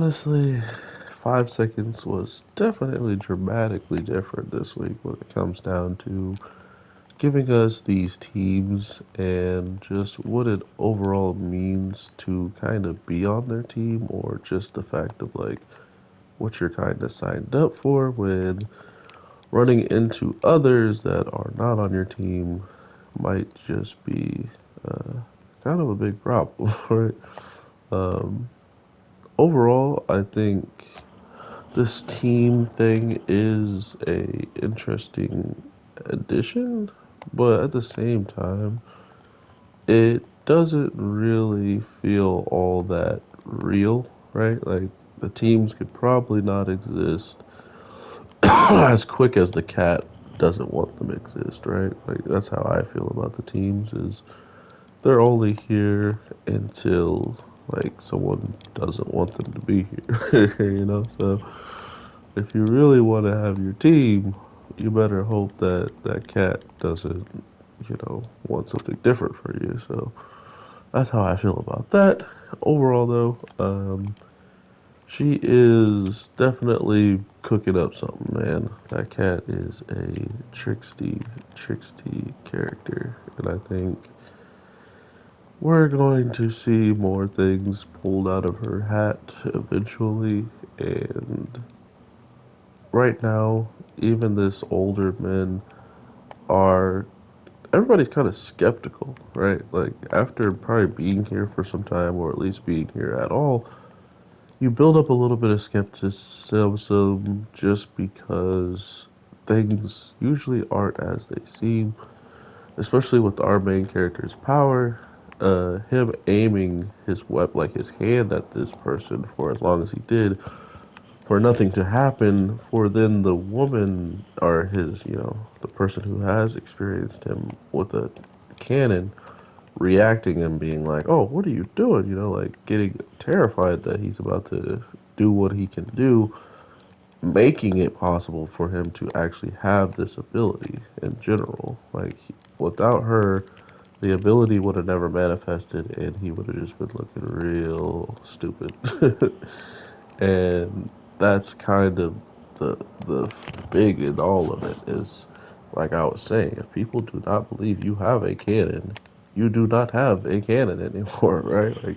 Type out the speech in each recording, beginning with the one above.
honestly, 5 seconds was definitely dramatically different this week when it comes down to giving us these teams and just what it overall means to kind of be on their team, or just the fact of like what you're kind of signed up for when running into others that are not on your team might just be uh, kind of a big problem, right? Um, Overall, I think this team thing is a interesting addition, but at the same time, it doesn't really feel all that real, right? Like the teams could probably not exist as quick as the cat doesn't want them to exist, right? Like that's how I feel about the teams is they're only here until like someone doesn't want them to be here, So if you really want to have your team, you better hope that that cat doesn't, want something different for you. So that's how I feel about that. Overall, though, she is definitely cooking up something, man. That cat is a tricksty character, and I think we're going to see more things pulled out of her hat eventually. And right now, even this older men are everybody's kind of skeptical, right? Like after probably being here for some time, or at least being here at all, you build up a little bit of skepticism just because things usually aren't as they seem, especially with our main character's power. Him aiming his like his hand at this person for as long as he did, for nothing to happen, for then the woman or his, the person who has experienced him with a cannon reacting and being like, "Oh, what are you doing?" Like getting terrified that he's about to do what he can do, making it possible for him to actually have this ability in general. Like without her, the ability would have never manifested, and he would have just been looking real stupid. And that's kind of the big in all of it is, like I was saying, if people do not believe you have a cannon, you do not have a cannon anymore, right? Like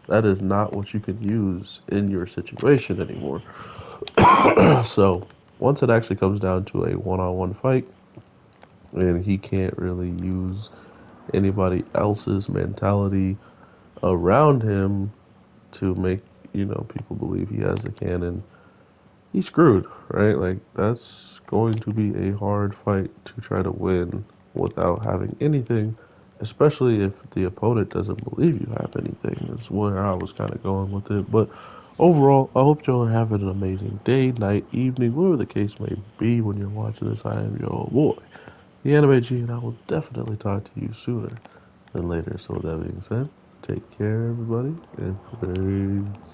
that is not what you can use in your situation anymore. So once it actually comes down to a one-on-one fight, and he can't really use anybody else's mentality around him to make people believe he has a cannon, he's screwed, right? Like that's going to be a hard fight to try to win without having anything, especially if the opponent doesn't believe you have anything. Is where I was kind of going with it. But overall, I hope y'all are having an amazing day, night, evening, whatever the case may be when you're watching this. I am your boy, the Anime G, and I will definitely talk to you sooner than later. So with that being said, take care, everybody, and peace.